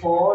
4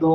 2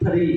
3،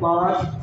5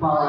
5۔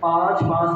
5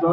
2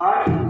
8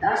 10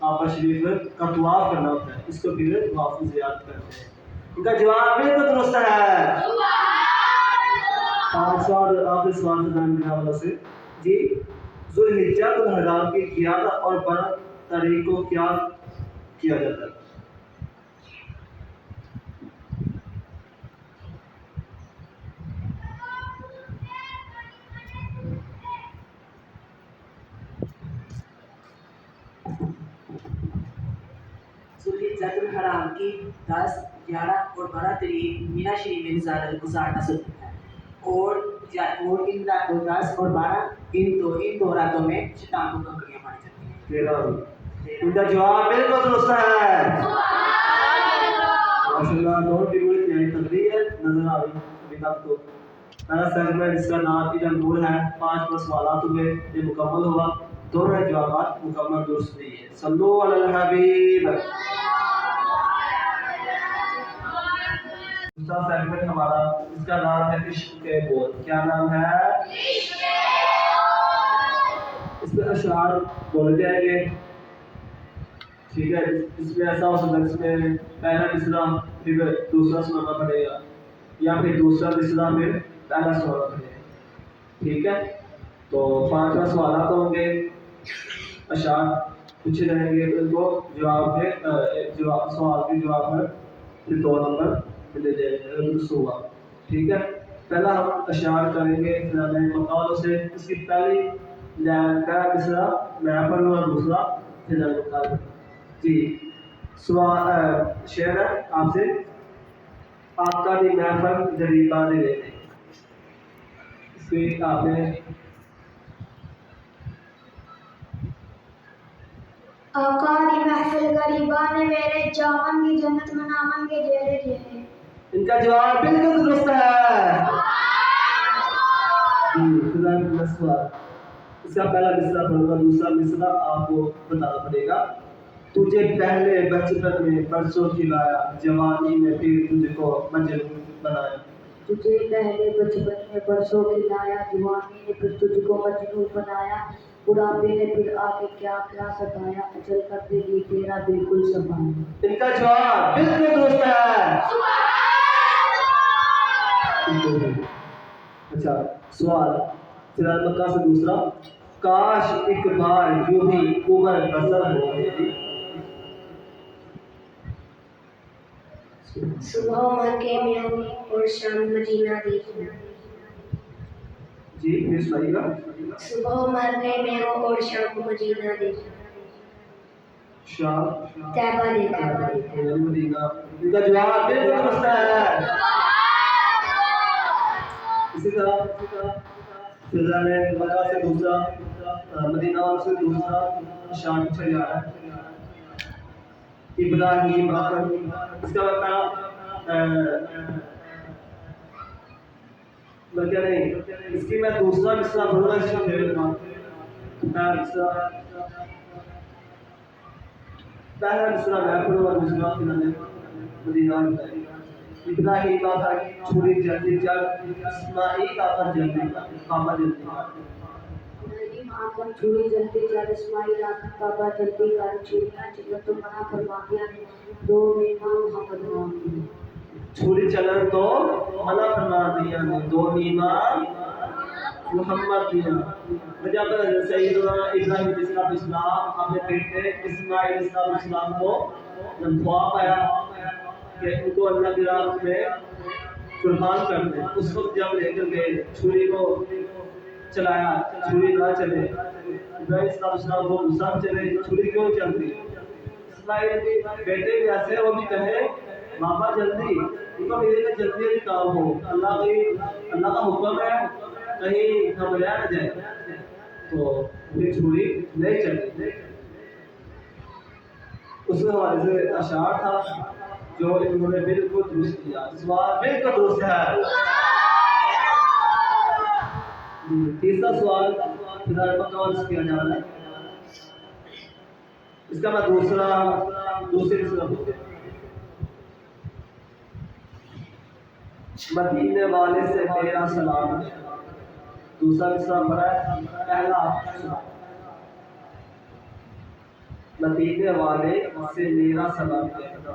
काबा शरीफ का तवाफ करना होता है, इसको फिर तवाफ ज़ियारत कहते हैं। इनका जवाब बिल्कुल दुरुस्त है। 5 और आखिरी सवाल वालों से जी, ज़ुल्हिज्जा को हराम की क़ियादा और बड़ा तारीख को क्या किया जाता है? ज़ुल्हिज्जतुल हराम की 10, 11 और 12 तारीख मीना शरीफ में गुजारना सुनता है और इन 10 और 12 इन दो रातों में शैतान को कंकड़ियाँ मारी जाती हैं। इनका जवाब बिल्कुल दुरुस्त है। माशाल्लाह, नोट की पूरी तैयारी तकरीर है नजर आ रही अभी तक तो। पहला सेगमेंट इसका नाम इधर नूर है, 5 सवाल हुए, ये मुकम्मल हुआ, दोनों जवाब मुकम्मल दुरुस्त नहीं है। सल्लू अलल हबीब। दूसरा सेगमेंट हमारा, इसका नाम है इश्क के बोल। क्या नाम है? इसमें अशआर बोले जाएंगे, ठीक है। इसमें ऐसा हो सकता है इसमें पहला मिसरा फिर दूसरा सुनाना पड़ेगा, या फिर दूसरा मिसरा फिर पहला सुनाना पड़ेगा, ठीक है। तो 5 सवाल होंगे, अशआर पूछे जाएंगे, उनको जवाब में सवाल के जवाब में फिर 2 नंबर मिले जाएंगे, दुरुस्त होगा, ठीक है। पहला हम अशआर करेंगे मकालों से। इसकी पहली पहला मिसरा मैं पढ़ूंगा, दूसरा फिर मकाल जी। सवाल शेर है आपसे, आपका भी महफल जरीबा दे देते। इसमें आपने आका दी महफिल गरीबा ने मेरे जामन की जन्नत मनामन के जेरे जेरे। इनका जवाब बिल्कुल दुरुस्त है। इसका पहला मिसरा पढ़ूंगा, दूसरा मिसरा आपको बताना पड़ेगा। तुझे पहले बचपन में परसों खिलाया, जवानी में फिर तुझको मजनून बनाया। तुझे पहले बचपन में परसों खिलाया, जवानी ने फिर तुझको मजनून बनाया, बुढ़ापे ने फिर आके क्या क्या सताया, अचल कर देगी तेरा बिल्कुल सफाया। इनका जवाब बिल्कुल दुरुस्त है। अच्छा सवाल फिलहाल मक्का से दूसरा, काश एक बार यूं ही उबर बसर हो मेरी। सुबह मक्के में हो और शाम मदीना देखना। जी फिर सुनाइएगा। सुबह मक्के में हो और शाम मदीना देखना। शाम तैबा देखना। मदीना। इनका जवाब बिल्कुल दुरुस्त है। इसी तरह फिलहाल मक्का से दूसरा, मदीना से दूसरा, शाम से जा रहा है इब्राहिम आकर। इसका पहला क्या नहीं, इसकी मैं दूसरा मिसरा बोलूँगा, इसका पहला मिसरा मैं पढ़ूँगा, दूसरा मदीना इब्राहिम आकर छुरी जल्दी चल, इस्माइल आकर जल्दी काबा जल्दी इब्राहिम आकर छुरी जल्दी चल, इस्माइल आकर काबा जल्दी कर, छुरियां चलन तो मना फरमा दिया ने, 2 मीमा मोहम्मद नाम दिया। छुरी चलन तो मना फरमा दिया ने, 2 मीमा मोहम्मद दिया। जब सैयदना इब्राहिम इस्लाम अपने बेटे इस्माइल इस्लाम को जब ख्वाब आया कि उनको अल्लाह की राह में कुर्बान कर दे, उस वक्त जब लेकर गए छुरी को चलाया, छुरी ना चले, इब्राहिम को गुस्सा चले, छुरी क्यों चल रही? इस्माइल के बेटे भी ऐसे, वो भी कहे बाबा जल्दी, उनको मेरे लिए जल्दी काम हो, अल्लाह का हुक्म है, कहीं हम रह न जाए। तो फिर छुरी नहीं चली। उस हवाले से अशार था जो इन्होंने बिल्कुल दुरुस्त किया। सवाल बिल्कुल दुरुस्त है। तीसरा सवाल फिलहाल किया जा रहा है, इसका मैं दूसरे मदीने वाले से मेरा सलाम। दूसरा मिसरा बड़ा है, पहला मदीने वाले से मेरा सलाम कहना।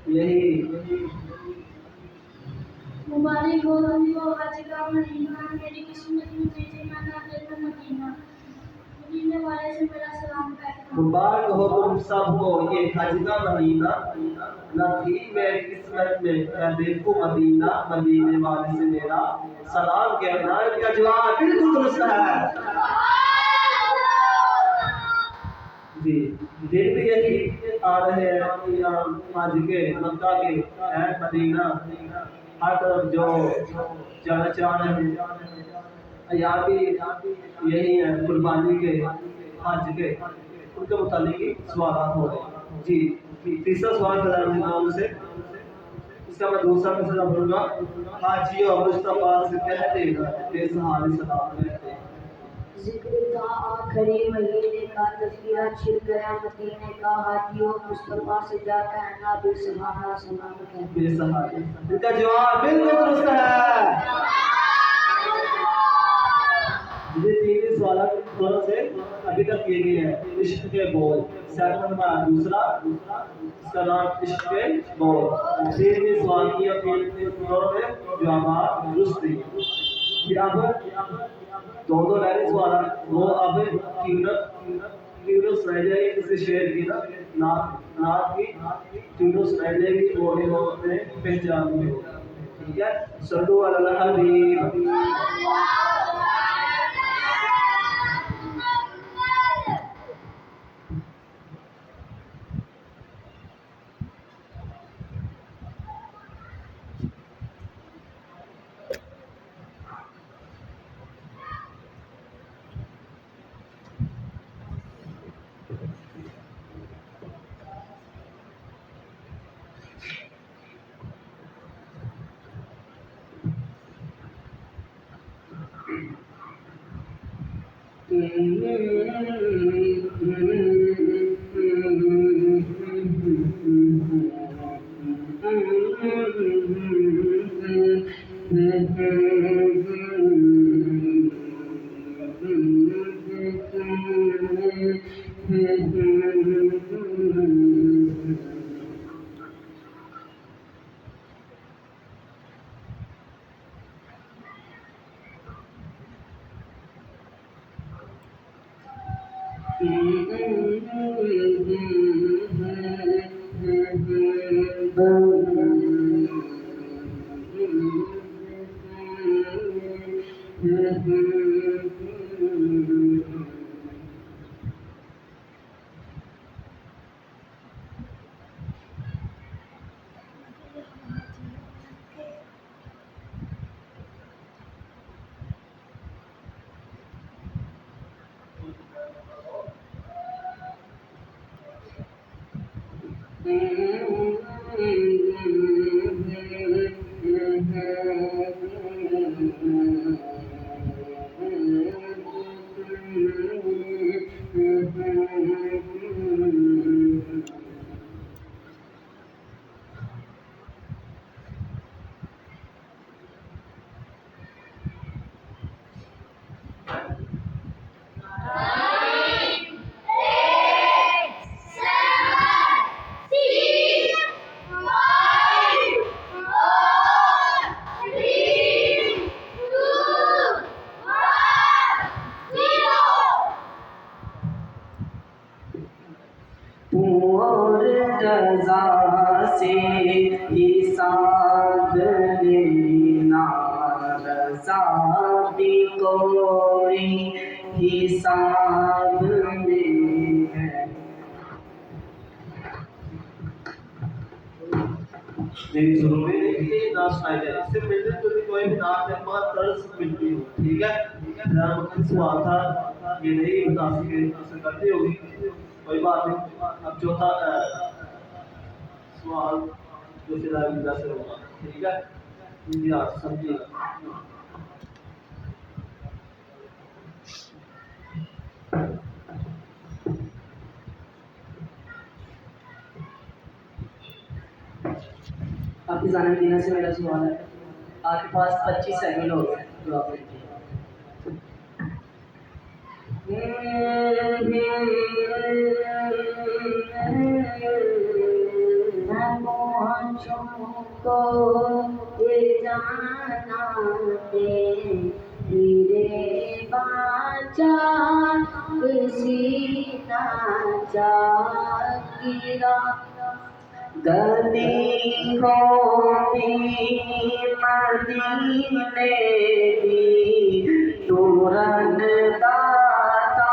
यही मुबारक हो तुमको हज का महीना, मेरी किस्मत में ठिकाना है तो मदीना, मदीने वाले से मेरा सलाम कहना। मुबारक हो तुम सबको ये हज का महीना, न थी मेरी किस्मत में देखो मदीना, मदीने वाले से मेरा सलाम कहना। इनका जवाब बिल्कुल दुरुस्त है जी। दिन भी यही आ रहे हैं यहाँ हज के, मक्का के है मदीना, हर तरफ जो जाना चाह रहे हैं यहाँ भी यही है कुर्बानी के, हज के, उनके मुतालिक ही सवाल हो रहे हैं जी। तीसरा सवाल से इसका मैं दूसरा मसला बोलूँगा। हाजी और मुस्तफा से कहते हैं बेसहारे सलाम कहते हैं। ज़िक्र था आखिरी महीने का, तस्वीरा छिल गया मदीने का, हाजियों मुस्तफा से जा कहना बेसहारा सलाम कहते। बेसहारे, इनका जवाब बिल्कुल दुरुस्त है। ये तीन सवाल दोनों से अभी तक किए गए हैं। इश्क के बोल सेकंड नंबर दूसरा, इसका नाम इश्क के बोल। तीन सवाल किया, तीन दोनों में जवाब दुरुस्त दिए। फिर अब दो रह सवाल वो अब ट्यूनों सुनाई जाएगी, किसी शेर की ना नात की ट्यूनों सुनाई जाएगी, वो अपने पहचान में होगा। ठीक है, सल्लु अला हबीब। ठीक है, सवाल था ये नहीं बता सके, करती होगी कोई बात नहीं। अब चौथा सवाल जो फिलहाल से होगा, ठीक है, समझिएगा। आपकी जाना मदीना से मेरा सवाल है, आपके पास 25 सेकंड हो गए जवाब देने के। को ये जाना तेरे बाचा किसी नाचा गिरा गलियों में मदीने दी तुरन दाता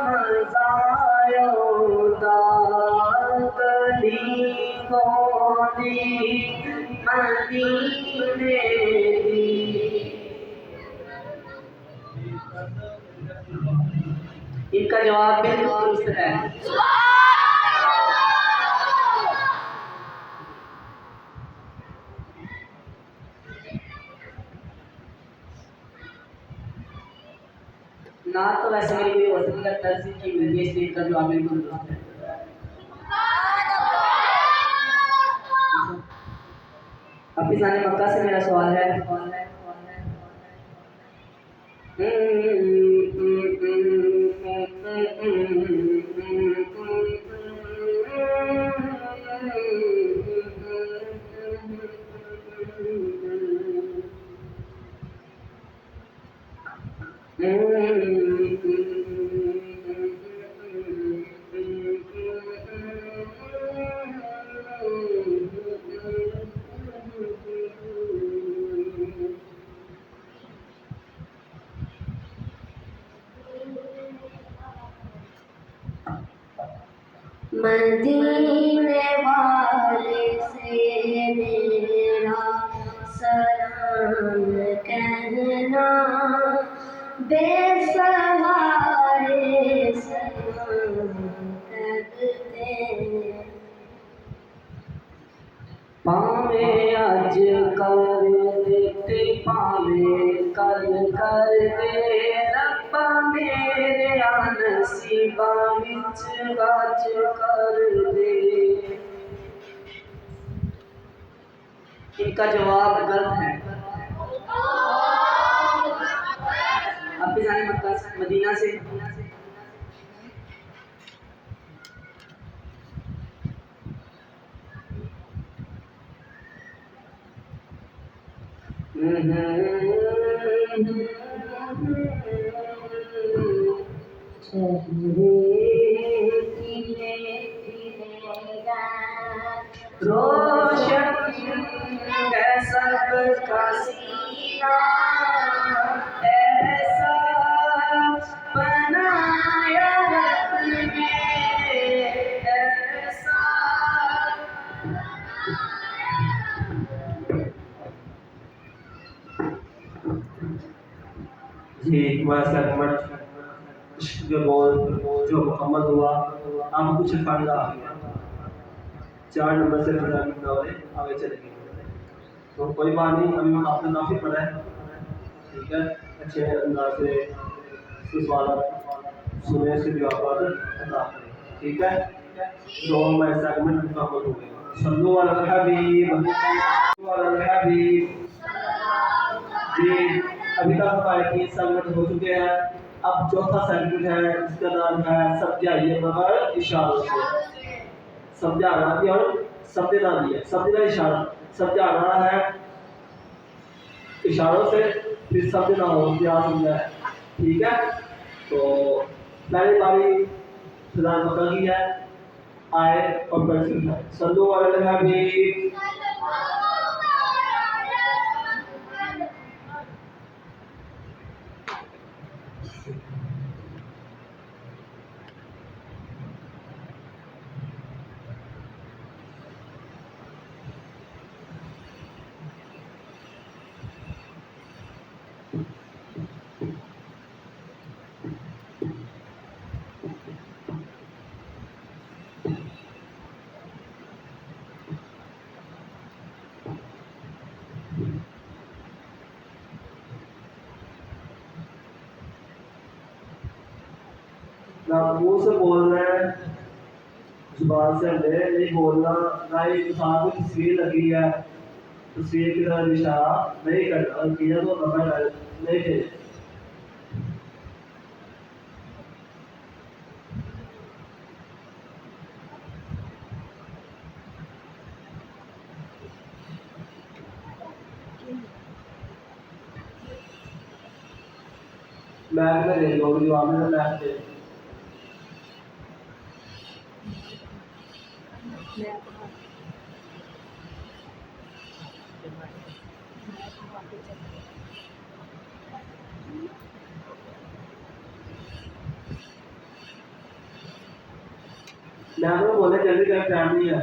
मज़ायोदा गलियों में मदीने दी। इनका जवाब बिल्कुल दुरुस्त है। ना तो वैसे मेरी कोई वजन का तर्ज की मिलती है, इसलिए इनका जवाब बिल्कुल दुरुस्त है। हाफिज़ान मक्का से मेरा सवाल है, मदीने वाले से मेरा सलाम कहना, बेसहारे सलाम करते पावे आज कर देते पावे कल कर दे रब्बा मेरे नसीबा विच गाज कर दे। इनका जवाब गलत है। हाफिज़ान मक्का मदीना से रोशन सबका सीना ऐसा बनाया रब ने, ऐसा जी हमारा सेगमेंट जो मुकम्मल हुआ, आपको कुछ फायदा आ गया। 4 नंबर से आगे चलेंगे, तो कोई बात नहीं, अभी आपने काफ़ी पढ़ा है, ठीक है। अच्छे अंदाज से सवाल सुने से जवाब अदा करें, ठीक है। तो हमारे सेगमेंट मुकम्मल हो गए। सल्लु अलल हबीब जी। अभी तक हमारे 3 सेगमेंट हो चुके हैं। अब चौथा सेगमेंट है, जिसका नाम है समझाइए मगर इशारों से। समझाना भी और समझना भी है। समझना इशारा, समझाना है इशारों से, फिर समझना हो क्या समझा है, ठीक है। तो पहली बारी फिलहाल मक्का की है, आए और बैठ है। सल्लु अलल हबीब। ना मुंह से बोलना है, जुबान से नहीं बोलना, ना ही इंसान को तस्वीर लगी है, तस्वीर की तरह इशारा नहीं करना, किया तो नहीं थे। मैथ में दे दो जवाब में मैथ दे मैं आपको बोला जल्दी कर फैमिली है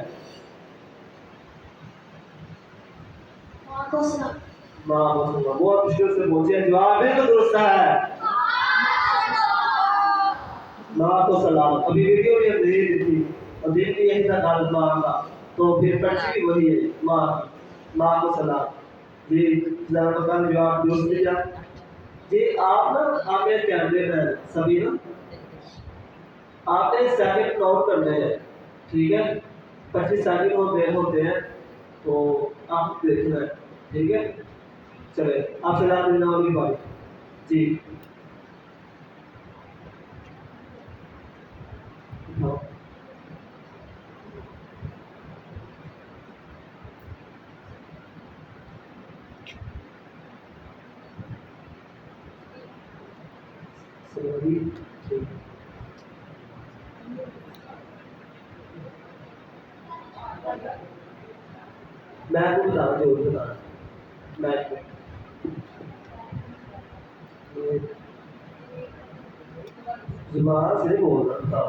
माँ को सुना बहुत मुश्किल से पहुंचे जवाब बिल्कुल दुरुस्त है माँ को सलाम अभी वीडियो भी हम दे दी थी और दिन भी यही था गलत माँ का तो फिर पर्ची भी वही है माँ को सलाम जी जरा तो कल जवाब दुरुस्त दिया जी आप ना आपके कैमरे में सभी ना आपने सेकंड काउंट करने हैं ठीक है 25 सेकंड होते हैं तो आप देखना है ठीक है चले आप सलाम देना वाली बात जी हाँ ठीक मैं आपको बता रहा हूँ बता मैं जुबान से बोल रहा था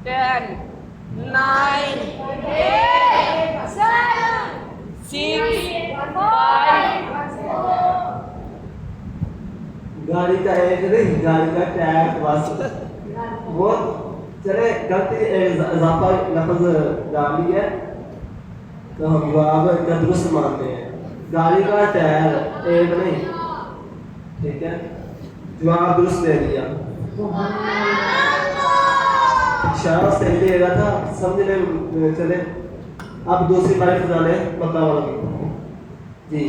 Ten, nine, eight, seven, six, five, गाड़ी का एक नहीं गाड़ी का टायर बस वो चले गलती इजाफा लफ्ज डाल दिया तो हम जवाब का दुरुस्त मानते हैं गाड़ी का टायर एक नहीं ठीक है जवाब दुरुस्त दे दिया इशारा सही दे रहा था समझने चले अब दूसरी बारी फजाने पता होगी जी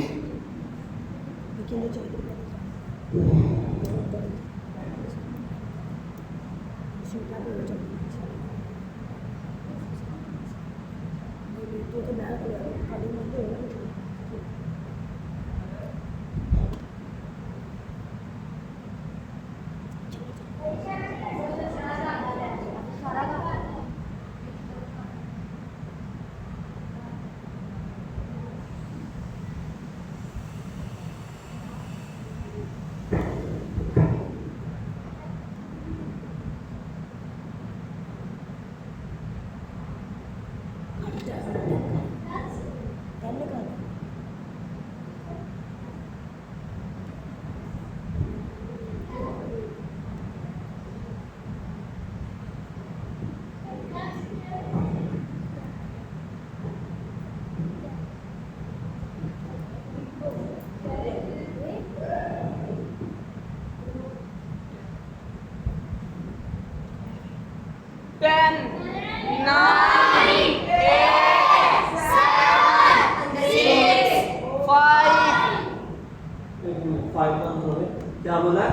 ten, nine, eight, seven, six, five. क्या बोला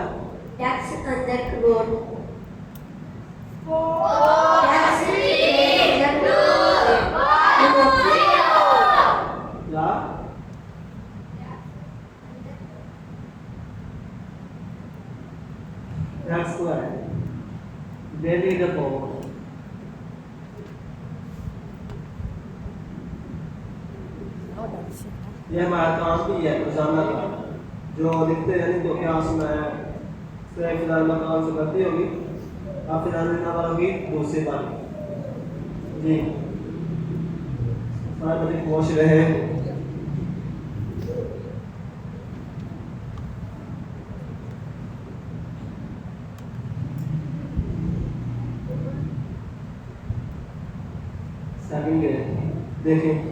टैक्स अंदर रोड क्या टैक्स को है डेली द बॉल ये हमारा काम भी है रोजाना का जो लिखते हैं जो क्लास में से फिलहाल मकान से करती होगी आप फिलहाल लिखना पाओगी दूसरी बार जी सारे बच्चे खुश रहे सेकंड देखें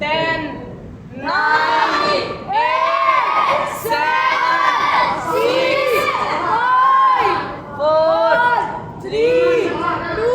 10 9 8 7 6 5 4 3 2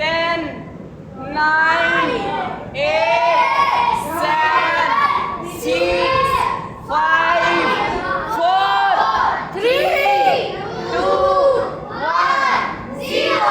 10 9 8 7 6 5 4 3 2 1 0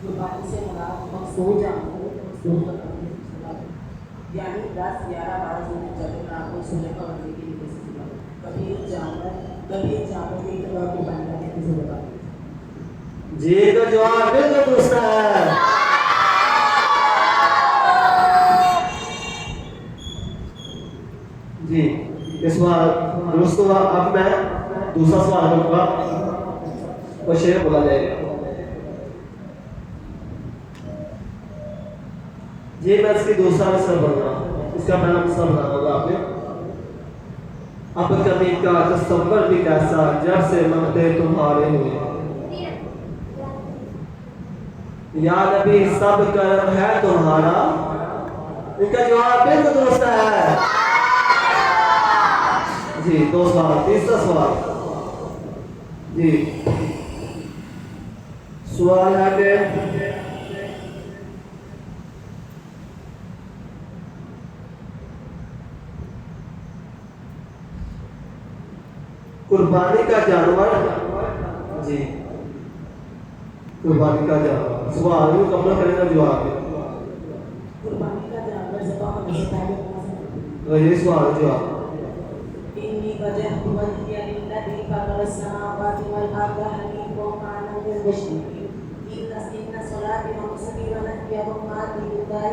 कुर्बानी से मुराद मकसूद जानवर मकसूद यानी 10, 11, 12 जो जानवर आपको सुने का बनने के लिए कभी जानवर की तरह कुर्बानी करने की जरूरत है। जी तो जवाब बिल्कुल दुरुस्त है। जी इस बार दुरुस्त हुआ। अब मैं दूसरा सवाल करूंगा और शेर बोला जाएगा। जी मैं इसकी दूसरा मिसर बोलूंगा, इसका पहला मिसर बताना होगा आपने। अब कभी का तस्वर भी कैसा जब से मंगते तुम्हारे हुए, या नबी सब कर्म है तुम्हारा। इनका जवाब बिल्कुल दुरुस्त है। जी दो सवाल। तीसरा सवाल जी सवाल है कि कुर्बानी का जानवर। जी कुर्बानी का जानवर सवाल में कमरा करेगा जवाब है। कुर्बानी का जानवर ज़िबा होने से पहले तो ये सवाल जवाब इन्नी वजह वजह लिल्लज़ी फ़तरा अस्समावाति वल अर्ज़ हनीफ़ा मा अना मिनल मुशरिकीन इन्ना सलाती व नुस्की व महयाया व ममाती लिल्लाहि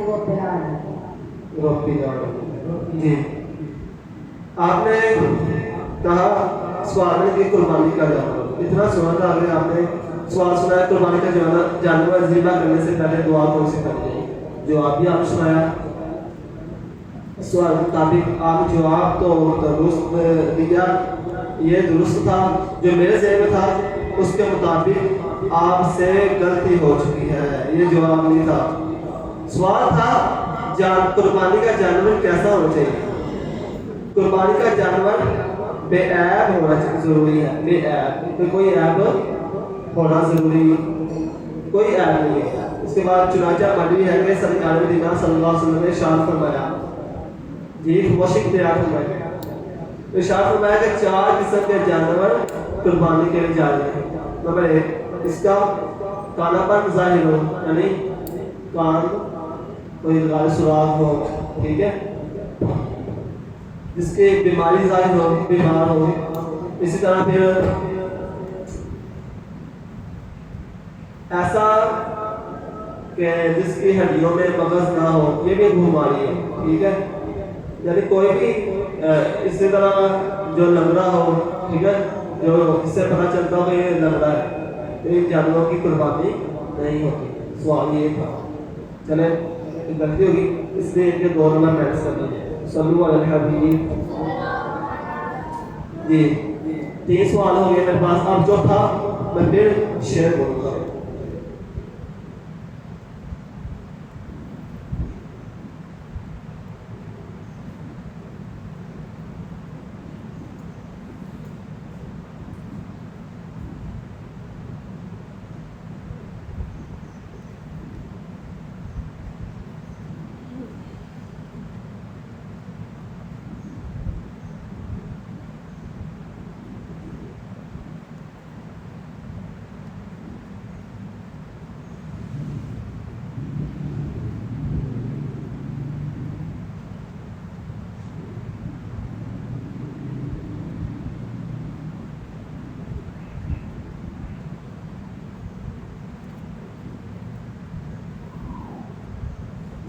रब्बिल आलमीन। जी आपने कहा सवाल में कि कुर्बानी का जानवर, इतना सुना था अगर आपने सवाल सुना है कुर्बानी का जानवर ज़िबा करने से पहले दुआ कौन सी करनी है, जवाब भी आपने सुनाया। सवाल के मुताबिक आप जवाब तो दुरुस्त दिया, ये दुरुस्त था। जो मेरे ज़हन में था उसके मुताबिक आपसे गलती हो चुकी है, ये जवाब नहीं था। सवाल था कुर्बानी का जानवर कैसा होना चाहिए। कुर्बानी का जानवर बेऐब होना जरूरी है, बेऐब, कोई ऐब होना जरूरी, कोई ऐब नहीं है। उसके बाद चुनाचा मरवी है कि सरकार मदीना सल्लल्लाहु अलैहि वसल्लम ने इरशाद फरमाया, जी वशिक तैयार फरमाया, इरशाद फरमाया कि 4 किस्म के जानवर कुर्बानी के लिए जायज़ हैं। नंबर 1 इसका कानापन ज़ाहिर हो, यानी कान कोई गाल सुराख हो, ठीक है, जिसकी बीमारी ज़ाहिर हो, बीमार हो। इसी तरह फिर ऐसा कि जिसकी हड्डियों में मगज़ ना हो, ये भी एक बीमारी है, ठीक है। यानी कोई भी इसी तरह जो लंगड़ा हो, ठीक है, जो इससे पता चलता हो कि ये लंगड़ा है, तो इन जानवरों की कुर्बानी नहीं होती। सवाल ये था। चले गलती होगी इसलिए इनके 2 नंबर मैच कर दीजिए। सल्लल्लाहु अलैहि हबीब। जी 3 सवाल हो गए मेरे पास। अब जो था मैं फिर शेयर बोलूँगा।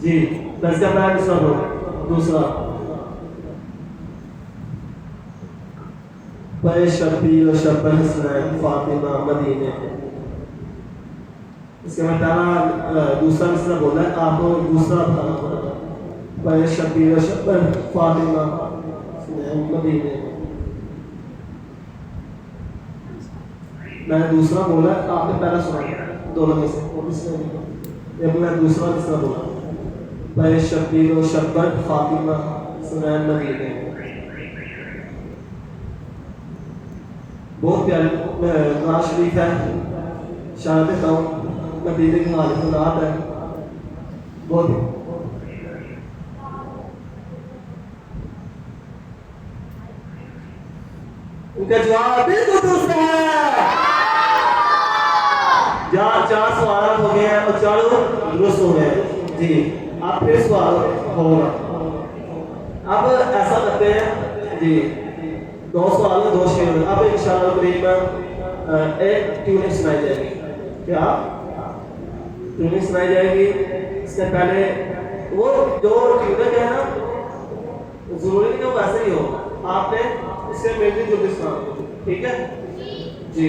जी दस का पहला दूसरा दो दूसरा पे शबीर शबन हसनैन फातिमा मदीने। इसके बाद पहला दूसरा मिसरा बोला है, आपको दूसरा बताना पड़ेगा। पे शबीर शबन फातिमा मदीने। मैंने दूसरा बोला, आपने पहला सुना दोनों में से, ये मैं दूसरा मिसरा बोला, पे शबीर शबन फातिमा सुनैन मदीने। बहुत प्यारी कुरान शरीफ है, शायद कहूँ मदीने की हालत है बहुत। उनका जवाब बिल्कुल दुरुस्त है। चार सवाल हो गए हैं और चारों दुरुस्त हो गए हैं जी। अब फिर सवाल होगा। अब ऐसा करते हैं जी, 2 सवाल में 2 शेर। अब इंशाअल्लाह करीब एक ट्यूनिंग सुनाई जाएगी। क्या ट्यूनिंग सुनाई जाएगी? इससे पहले वो जो ट्यूनिंग है ना, जरूरी नहीं कि वो वैसे ही हो, आपने इससे मिलती जुलती सुना, ठीक है जी।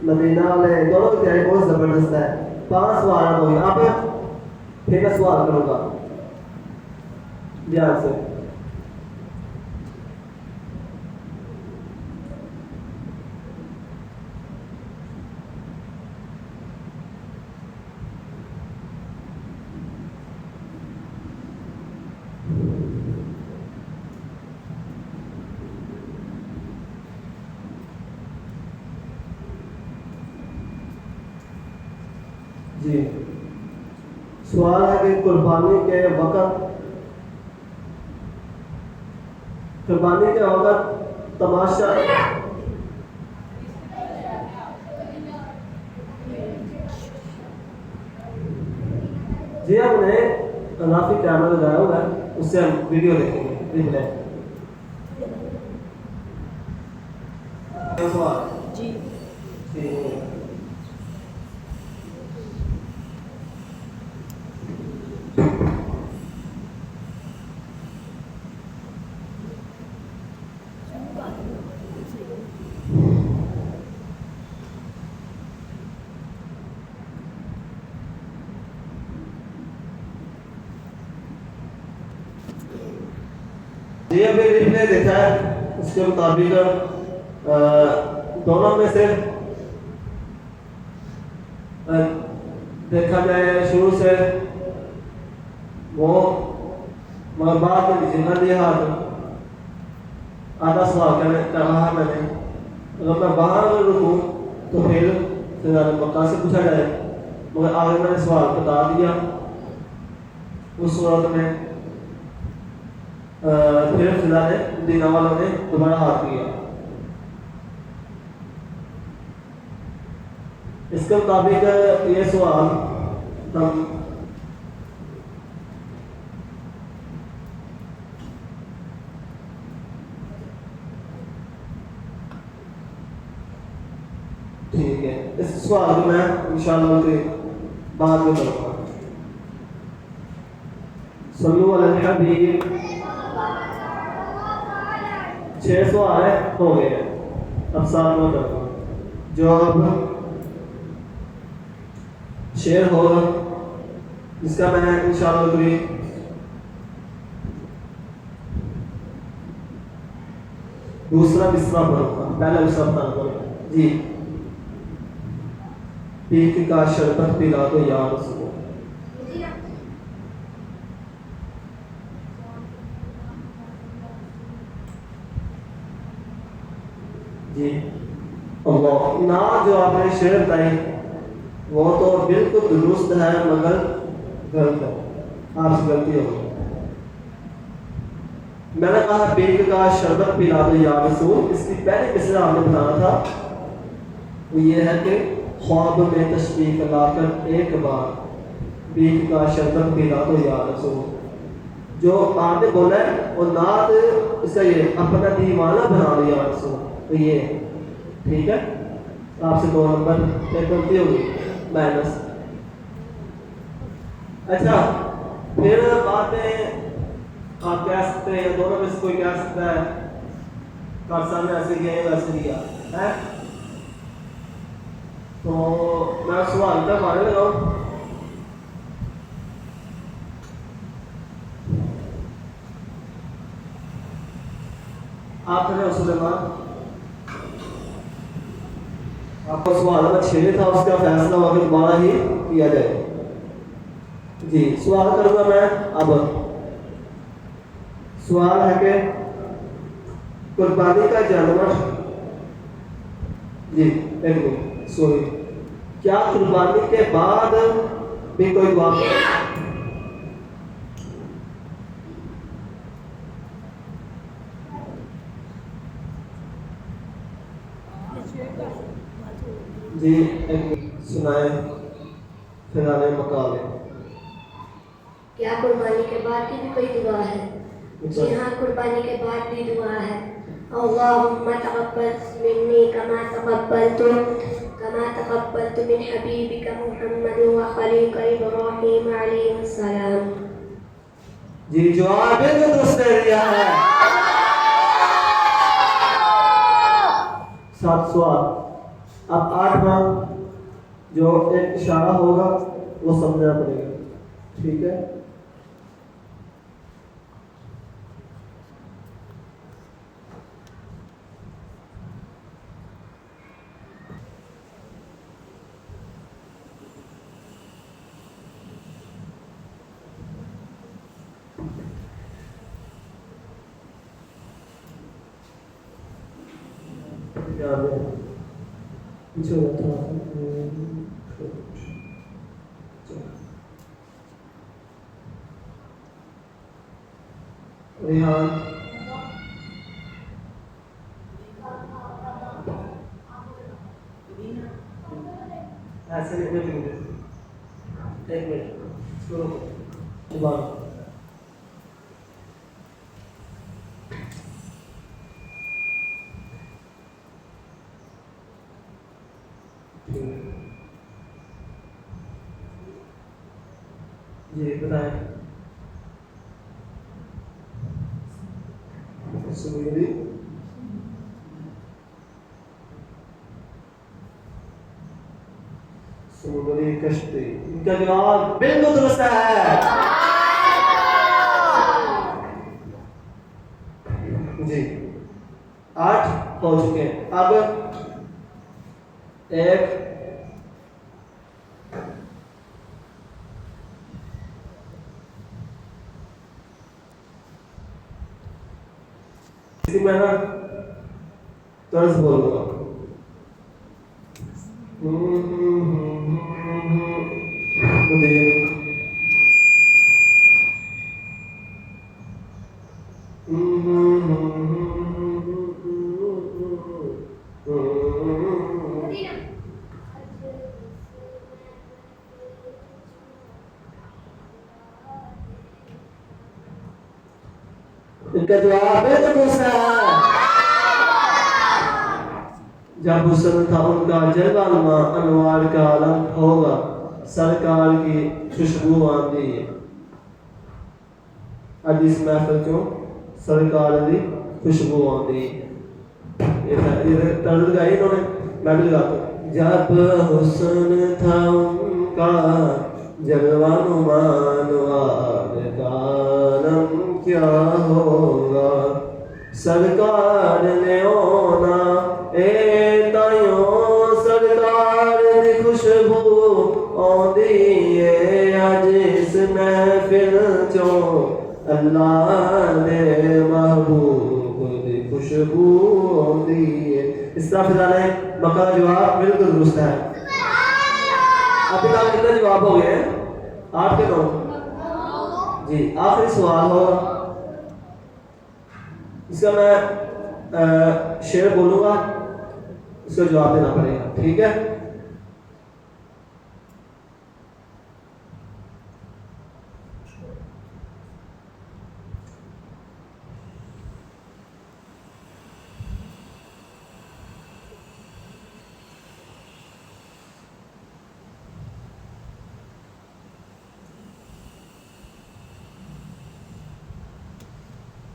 मदीना वाले दोनों की तैयारी बहुत ज़बरदस्त है। 5 सवाल हो गए। अब फिर मैं सवाल करूँगा ध्यान से। जी, सवाल है कि कुर्बानी के वक़्त तमाशा जी, हमने काफ़ी कैमरा लगाया हुआ है, उससे हम वीडियो देखेंगे। रिप्लाई जी जी, अभी रिप्ले देखा है, उसके मुताबिक दोनों में से देखा जाए शुरू से वो मगर बाद में जिन्ना दिया हाथ आधा सवाल कहा है मैंने। अगर मैं बाहर रुकूँ तो फिर मक्का से पूछा जाए, मगर आगे मैंने सवाल बता दिया। उस सूरत में फिर फिजा ने दीना वालों ने दोबारा हाथ किया। इसके मुताबिक ये सवाल हम ठीक है, इस सवाल को मैं इंशाअल्लाह के बाद में करूँगा। सल्लु अलल हबीब। 6 सवाल हो गए हैं। अब 7 में करूँगा जो अब शेर होगा, जिसका मैं इंशाअल्लाह करी दूसरा मिसरा पढ़ूंगा। पहला मिसरा बताना जी। पीक का शरबत पिला दो या रसूल। जी अल्लाह ना, जो आपने शेर बताई वो तो बिल्कुल दुरुस्त है मगर गलत है, आपसे गलती हो गई। मैंने कहा पीक का शरबत पिला दो या रसूल, इसकी पहले मिसरा आपने बताना था वो ये है कि ख्वाब में तशरीफ लाकर एक बार पीक का शरबत पिला दो या रसूल। जो आपने बोला है वो नात इसका ये अपना दीवाना बना दो या रसूल, तो ये ठीक है। आपसे 2 नंबर पे गलती होगी। माइनस। अच्छा, फिर बाद में आप कह सकते हैं या दोनों में से कोई कह सकता है कर्सर ने ऐसे किया वैसे किया है, तो मैं सवाल का मारने लगा हूँ। आप सुलेमान, आपका सवाल नंबर 6 था, उसका फैसला वक्त दोबारा ही किया जाए। जी, सवाल करूंगा मैं। अब सवाल है कि कुर्बानी का जानवर, जी एक मिनट सॉरी, क्या कुर्बानी के बाद भी कोई दुआ? जी सुनाए फिराने मकाले। क्या कुर्बानी के बाद की भी कोई दुआ है? जी हाँ, कुर्बानी के बाद भी दुआ है। अल्लाहुम्मा तक़ब्बल मिन्नी कमा तक़ब्बलतु मिन हबीबिका मुहम्मद व खलीलिका इब्राहीम अलैहिस्सलाम। जी, जवाब बिल्कुल दुरुस्त दिया है। 7 सवाल। अब 8वां जो एक इशारा होगा वो समझना पड़ेगा, ठीक है? रेहान, ऐसे लिखने के लिए एक मिनट शुरू दोबारा। जी बताएं। सुनीली, सुनीली कश्ती, इनका जवाब बिल्कुल दुरुस्त है। जी 8 हो चुके हैं। अब एक मैं ना तर्ज बोलूंगा। इनका जवाब बिल्कुल दुरुस्त है। जब हुस्न था उनका जलवा नुमा अनवार का आलम होगा, सरकार की खुशबू आंदी है। आज इस महफिल क्यों सरकार की खुशबू आंदी है। ये तर्ज गाई इन्होंने, मैं भी गाता। जब हुस्न था उनका जलवा नुमा अनवार का आलम क्या होगा, सरकार ने होना ए तायों, सरकार दी खुशबू आंदी है। अज इस महफिल चों अल्लाह दे महबूब दी खुशबू आंदी है। इस तरह फिजाने मक्का का जवाब बिल्कुल दुरुस्त है। अभी तक कितने जवाब हो गए? 8 के 9। जी आखिरी सवाल हो, इसका मैं शेर बोलूंगा, इसका जवाब देना पड़ेगा, ठीक है?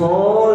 4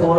4